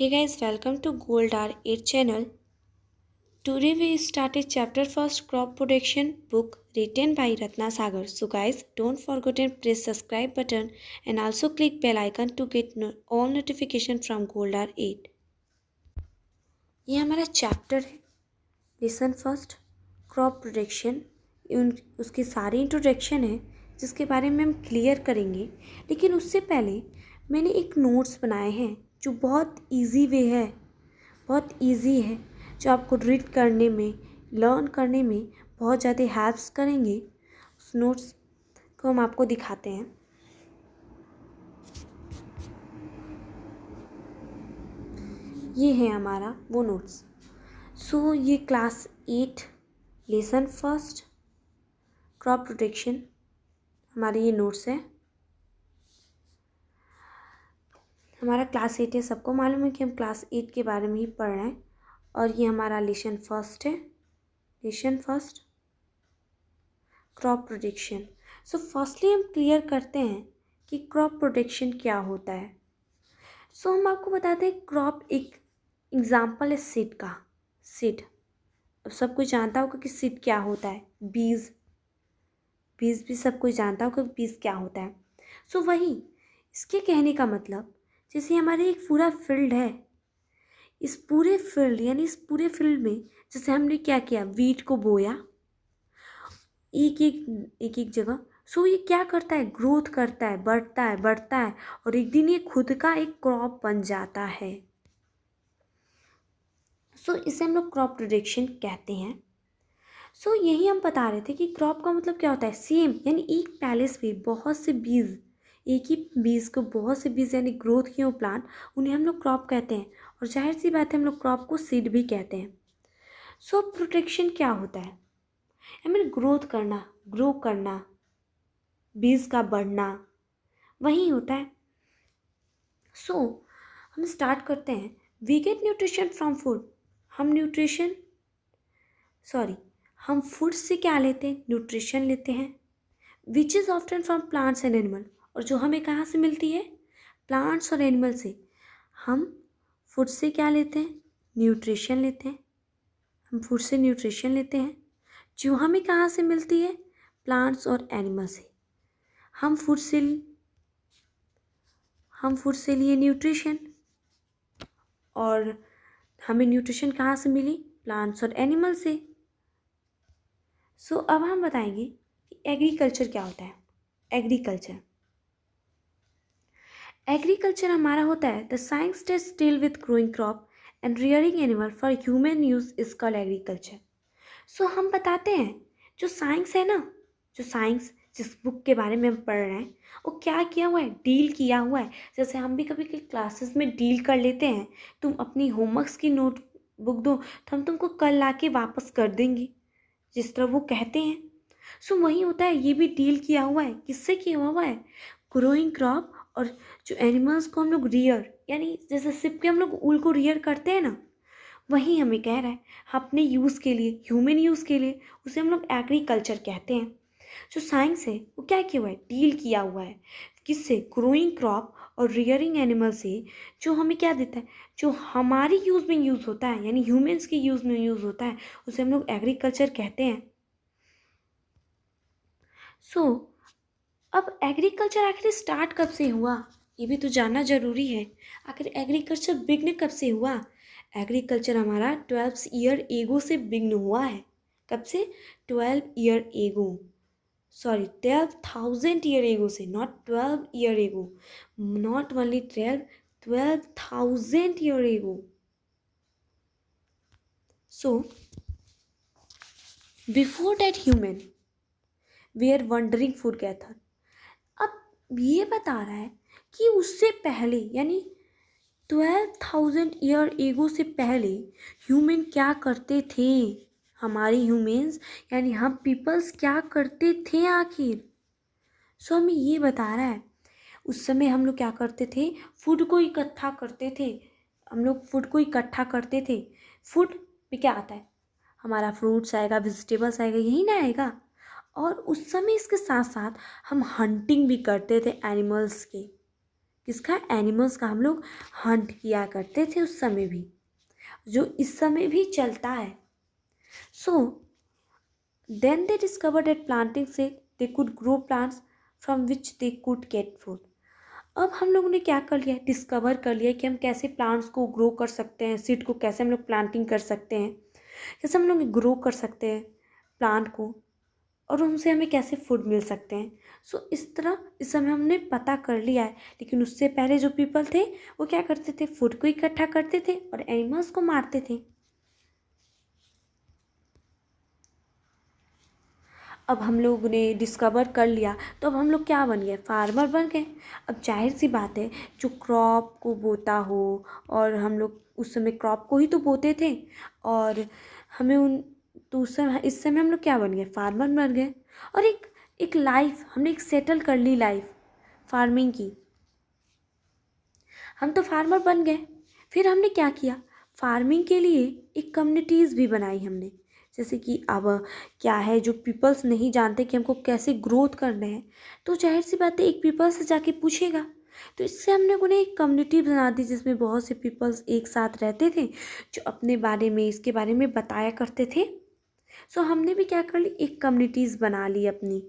Hey guys, welcome to Gold R8 channel. Today we started chapter first crop protection book written by Ratna Sagar. So guys, don't forget to press subscribe button and also click bell icon to get all notification from Gold R8. ये हमारा chapter है lesson first crop protection. उसकी सारी introduction है जिसके बारे में हम क्लियर करेंगे, लेकिन उससे पहले मैंने एक नोट्स बनाए हैं जो बहुत इजी वे है, बहुत इजी है, जो आपको रीड करने में, लर्न करने में बहुत ज़्यादा हेल्प्स करेंगे। उस नोट्स को हम आपको दिखाते हैं। ये है हमारा वो नोट्स। सो ये class 8 lesson first crop protection हमारे ये नोट्स है। हमारा क्लास 8 है, सबको मालूम है कि हम क्लास 8 के बारे में ही पढ़ रहे हैं। और ये हमारा लेसन फर्स्ट है, lesson first crop protection. So firstly हम क्लियर करते हैं कि क्रॉप प्रोटेक्शन क्या होता है। सो हम आपको बताते हैं क्रॉप एक एग्जाम्पल है सीड का। सीड अब सब कोई जानता होगा कि सीड क्या होता है। बीज, बीज भी सब कोई जानता होगा कि बीज क्या होता है। सो वही इसके कहने का मतलब, जैसे हमारे एक पूरा फील्ड है, इस पूरे फील्ड यानी इस पूरे फील्ड में जैसे हमने क्या किया, वीट को बोया एक एक जगह। सो ये क्या करता है, ग्रोथ करता है, बढ़ता है बढ़ता है और एक दिन ये खुद का एक क्रॉप बन जाता है। सो इसे हम लोग क्रॉप प्रोटेक्शन कहते हैं। सो यही हम बता रहे थे कि क्रॉप का मतलब क्या होता है, सेम यानी एक पैलेस में बहुत से बीज, एक ही बीज को बहुत से बीज यानी ग्रोथ किए हो प्लांट, उन्हें हम लोग क्रॉप कहते हैं। और जाहिर सी बात है हम लोग क्रॉप को सीड भी कहते हैं। सो प्रोटेक्शन क्या होता है, आई मीन ग्रोथ करना, ग्रो करना, बीज का बढ़ना, वही होता है। सो हम स्टार्ट करते हैं। We get nutrition from food. हम फूड से क्या लेते हैं, न्यूट्रिशन लेते हैं। Which is often from plants and animal, और जो हमें कहाँ से मिलती है, प्लांट्स और एनिमल से। हम फूड से क्या लेते हैं, न्यूट्रिशन लेते हैं। हम फूड से न्यूट्रिशन लेते हैं जो हमें कहाँ से मिलती है, प्लांट्स और एनिमल से। हम फूड से लिए न्यूट्रिशन, और हमें न्यूट्रिशन कहाँ से मिली, प्लांट्स और एनिमल से। सो अब हम बताएंगे कि एग्रीकल्चर क्या होता है। एग्रीकल्चर हमारा होता है the science that deal with growing crop and rearing animal for human use is called agriculture. So हम बताते हैं जो साइंस है ना, जो साइंस जिस बुक के बारे में हम पढ़ रहे हैं, वो क्या किया हुआ है, डील किया हुआ है। जैसे हम भी कभी कभी क्लासेस में डील कर लेते हैं, तुम अपनी होमवर्क्स की नोट बुक दो तो हम तुमको कल ला के वापस कर देंगे, जिस तरह वो कहते हैं। सो वही होता है, ये भी डील किया हुआ है। किससे किया हुआ है, ग्रोइंग क्रॉप और जो एनिमल्स को हम लोग रियर, यानी जैसे सिप के हम लोग ऊल को रियर करते हैं ना, वही हमें कह रहा है अपने यूज़ के लिए, ह्यूमन यूज़ के लिए, उसे हम लोग एग्रीकल्चर कहते हैं। जो साइंस है वो क्या किया हुआ है, डील किया हुआ है किससे, ग्रोइंग क्रॉप और रियरिंग एनिमल से, जो हमें क्या देता है, जो हमारी यूज़ में यूज़ होता है, यानी ह्यूमन्स के यूज़ में यूज़ होता है, उसे हम लोग एग्रीकल्चर कहते हैं। सो अब एग्रीकल्चर आखिर स्टार्ट कब से हुआ, ये भी तो जानना ज़रूरी है। आखिर एग्रीकल्चर बिगन कब से हुआ। एग्रीकल्चर हमारा 12 ईयर एगो से बिगन हुआ है। कब से, 12 ईयर एगो, सॉरी 12,000 ईयर एगो से, not 12 year ago, not only 12,000 year ago. So before that human we are wandering food gather. अब ये बता रहा है कि उससे पहले यानी 12,000 ईयर एगो से पहले ह्यूमन क्या करते थे, हमारे ह्यूमन्स यानी हम पीपल्स क्या करते थे आखिर। सो हमें ये बता रहा है उस समय हम लोग क्या करते थे, फूड को इकट्ठा करते थे। हम लोग फूड को इकट्ठा करते थे। फूड में क्या आता है, हमारा फ्रूट्स आएगा, वेजिटेबल्स आएगा, यही ना आएगा। और उस समय इसके साथ साथ हम हंटिंग भी करते थे एनिमल्स के, किसका? एनिमल्स का हम लोग हंट किया करते थे उस समय भी, जो इस समय भी चलता है। So then they discovered that planting से they could grow plants from which they could get food. अब हम लोगों ने क्या कर लिया? डिस्कवर कर लिया कि हम कैसे प्लांट्स को ग्रो कर सकते हैं, सीड को कैसे हम लोग प्लांटिंग कर सकते हैं, कैसे हम लोग ग्रो कर सकते हैं प्लांट को, और उनसे हमें कैसे फूड मिल सकते हैं। सो इस तरह इस समय हमने पता कर लिया है। लेकिन उससे पहले जो पीपल थे वो क्या करते थे? फूड को इकट्ठा करते थे और एनिमल्स को मारते थे। अब हम लोग ने डिस्कवर कर लिया, तो अब हम लोग क्या बन गए? फार्मर बन गए। अब जाहिर सी बात है, जो क्रॉप को बोता हो, और हम लोग उस समय क्रॉप को ही तो बोते थे, और हमें उन तो उस समय इस समय हम लोग क्या बन गए? फार्मर बन गए। और एक लाइफ हमने एक सेटल कर ली, लाइफ फार्मिंग की। हम तो फार्मर बन गए। फिर हमने क्या किया? फार्मिंग के लिए एक कम्युनिटीज़ भी बनाई हमने। जैसे कि अब क्या है, जो पीपल्स नहीं जानते कि हमको कैसे ग्रोथ करना है, तो जाहिर सी बात है एक पीपल से जाके पूछेगा। तो इससे हमने उन्हें एक कम्युनिटी बना दी जिसमें बहुत से पीपल्स एक साथ रहते थे, जो अपने बारे में, इसके बारे में बताया करते थे। सो हमने भी क्या कर ली? एक कम्युनिटीज़ बना ली अपनी,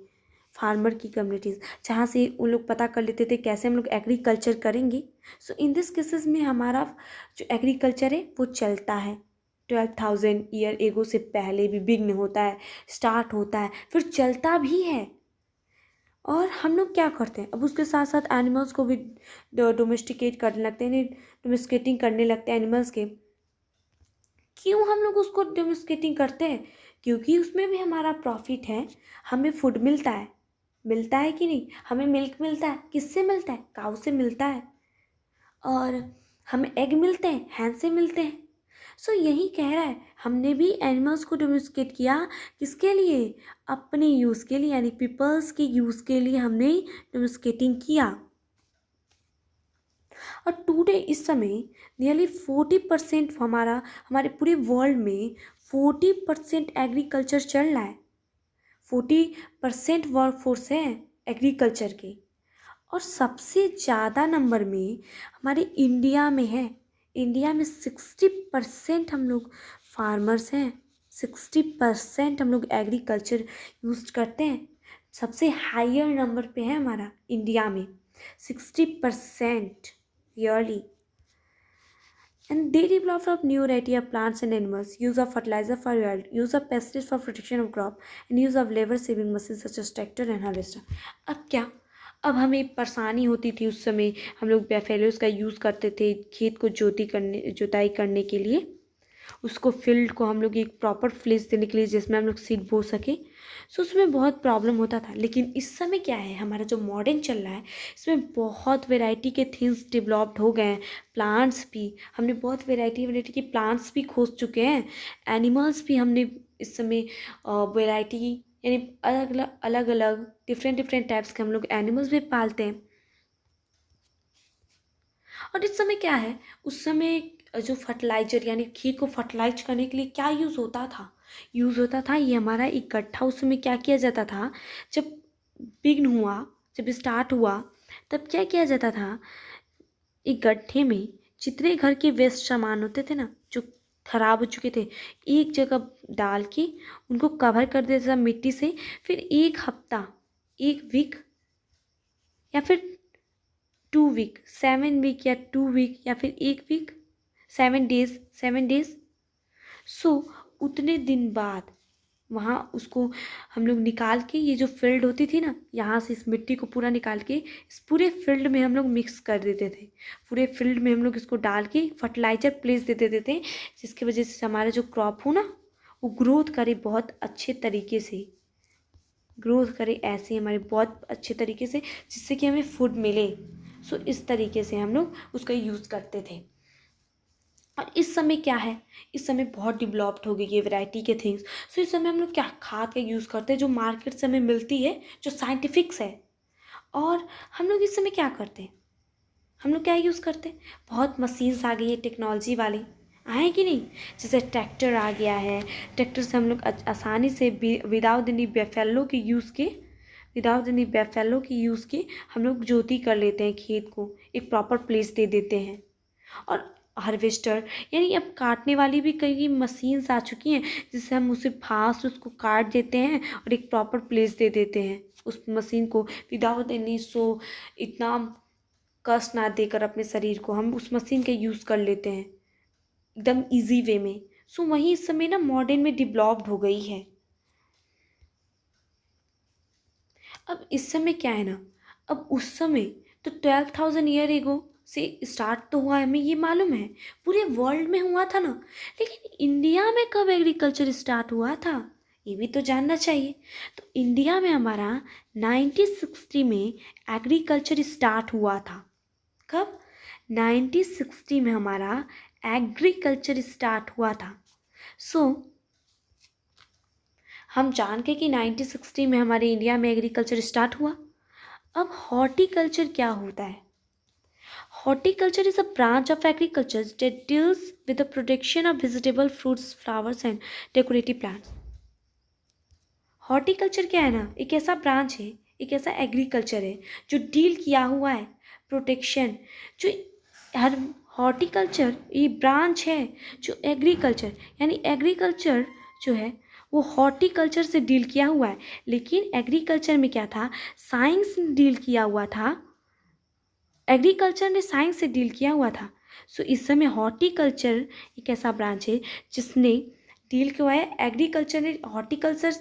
फार्मर की कम्युनिटीज़, जहाँ से उन लोग पता कर लेते थे कैसे हम लोग एग्रीकल्चर करेंगे। सो इन दिस केसेस में हमारा जो एग्रीकल्चर है वो चलता है। 12,000 ईयर एगो से पहले भी बिग्न होता है, स्टार्ट होता है, फिर चलता भी है। और हम लोग क्या करते हैं? अब उसके साथ साथ एनिमल्स को भी डोमेस्टिकेट करने लगते हैं, डोमेस्टिकेटिंग करने लगते हैं एनिमल्स के। क्यों हम लोग उसको डोमेस्टिकेटिंग करते हैं? क्योंकि उसमें भी हमारा प्रॉफिट है, हमें फूड मिलता है। मिलता है कि नहीं? हमें मिल्क मिलता है। किससे मिलता है? काऊ से मिलता है। और हमें एग मिलते हैं, हैन से मिलते हैं। सो यही कह रहा है, हमने भी एनिमल्स को डोमेस्टिकेट किया। किसके लिए? अपने यूज़ के लिए, यानी पीपल्स के यूज़ के लिए हमने डोमेस्टिकेटिंग किया। और टुडे इस समय नियरली 40% हमारे पूरे वर्ल्ड में 40% एग्रीकल्चर चल रहा है। 40% वर्कफोर्स है एग्रीकल्चर के। और सबसे ज़्यादा नंबर में हमारे इंडिया में है। इंडिया में 60% हम लोग फार्मर्स हैं, 60% हम लोग एग्रीकल्चर यूज करते हैं। सबसे हायर नंबर पे है हमारा इंडिया में 60% yearly. And they develop of new variety of plants and animals, use of fertilizer for yield, use of pesticides for protection of crop, and use of labor saving machines such as tractor and harvester. अब क्या? अब हमें परेशानी होती थी उस समय, हम लोग बैफेलोस का यूज़ करते थे खेत को जोताई करने के लिए। उसको फील्ड को हम लोग एक प्रॉपर प्लेस देने के लिए जिसमें हम लोग सीड बो सके। सो उसमें बहुत प्रॉब्लम होता था। लेकिन इस समय क्या है, हमारा जो मॉडर्न चल रहा है, इसमें बहुत वैरायटी के थिंग्स डेवलप्ड हो गए हैं। प्लांट्स भी हमने बहुत वैरायटी के प्लांट्स भी खोज चुके हैं। एनिमल्स भी हमने इस समय वैरायटी, यानी अलग अलग डिफरेंट टाइप्स के हम लोग एनिमल्स भी पालते हैं। और इस समय क्या है, उस समय जो फर्टिलाइजर, यानी खेत को फर्टिलाइज करने के लिए क्या यूज़ होता था ये हमारा एक गड्ढा। उस समय क्या किया जाता था, जब बिग्न हुआ, जब स्टार्ट हुआ, तब क्या किया जाता था, एक गड्ढे में जितने घर के वेस्ट सामान होते थे ना, जो खराब हो चुके थे, एक जगह डाल के उनको कवर कर देता था मिट्टी से। फिर एक हफ्ता, एक वीक, या फिर 2 वीक, 7 वीक या 2 वीक, या फिर 1 वीक, 7 डेज। सो उतने दिन बाद वहाँ उसको हम लोग निकाल के, ये जो फील्ड होती थी ना, यहाँ से इस मिट्टी को पूरा निकाल के इस पूरे फील्ड में हम लोग मिक्स कर देते थे। पूरे फील्ड में हम लोग इसको डाल के फर्टिलाइजर प्लेस दे देते थे, जिसकी वजह से हमारा जो क्रॉप हो ना, वो ग्रोथ करे बहुत अच्छे तरीके से, ग्रोथ करे ऐसे हमारे बहुत अच्छे तरीके से, जिससे कि हमें फूड मिले। सो इस तरीके से हम लोग उसका यूज़ करते थे। और इस समय क्या है, इस समय बहुत डेवलप्ड हो गई है वैरायटी के थिंग्स। सो इस समय हम लोग क्या खाद का यूज़ करते हैं, जो मार्केट से हमें मिलती है, जो साइंटिफिक्स है। और हम लोग इस समय क्या करते हैं, हम लोग क्या यूज़ करते हैं, बहुत मशीन्स आ गई है टेक्नोलॉजी वाली, आए कि नहीं? जैसे ट्रैक्टर आ गया है। ट्रैक्टर से हम लोग आसानी से विदाउट एनी बैफेलो के यूज़ के हम लोग जोती कर लेते हैं खेत को। एक प्रॉपर प्लेस दे देते हैं। और हार्वेस्टर यानी अब काटने वाली भी कई मशीन्स आ चुकी हैं, जिससे हम उसे फास्ट उसको काट देते हैं और एक प्रॉपर प्लेस दे देते हैं उस मशीन को, विदाउट एनी इतना कष्ट ना देकर अपने शरीर को हम उस मशीन का यूज़ कर लेते हैं एकदम इजी वे में। वही इस समय ना मॉडर्न में डेवलप्ड हो गई है। अब इस समय क्या है ना, अब उस समय तो 12,000 ईयर एगो से स्टार्ट तो हुआ है, हमें ये मालूम है, पूरे वर्ल्ड में हुआ था ना। लेकिन इंडिया में कब एग्रीकल्चर स्टार्ट हुआ था, ये भी तो जानना चाहिए। तो इंडिया में हमारा 1960 में एग्रीकल्चर स्टार्ट हुआ था। कब? 1960 में हमारा एग्रीकल्चर स्टार्ट हुआ था। हम जान के कि 1960 में हमारे इंडिया में एग्रीकल्चर स्टार्ट हुआ। अब हॉर्टिकल्चर क्या होता है? Horticulture is a branch of agriculture that deals with the production of vegetable, fruits, flowers and decorative plants. Horticulture क्या है ना, एक ऐसा ब्रांच है, एक ऐसा एग्रीकल्चर है जो डील किया हुआ है प्रोटेक्शन, जो हर हॉर्टिकल्चर ये ब्रांच है जो एग्रीकल्चर यानी एग्रीकल्चर जो है वो हॉर्टिकल्चर से डील किया हुआ है। लेकिन एग्रीकल्चर में क्या था, साइंस डील किया हुआ था, एग्रीकल्चर ने साइंस से डील किया हुआ था। इस समय हॉर्टिकल्चर एक ऐसा ब्रांच है जिसने डील किया है, एग्रीकल्चर ने हॉर्टिकल्चर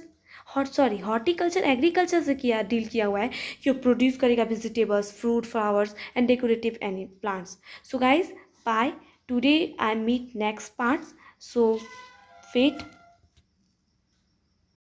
एग्रीकल्चर से डील किया हुआ है कि वो प्रोड्यूस करेगा vegetables, fruit, flowers and decorative any plants. Guys bye, today I meet next parts, wait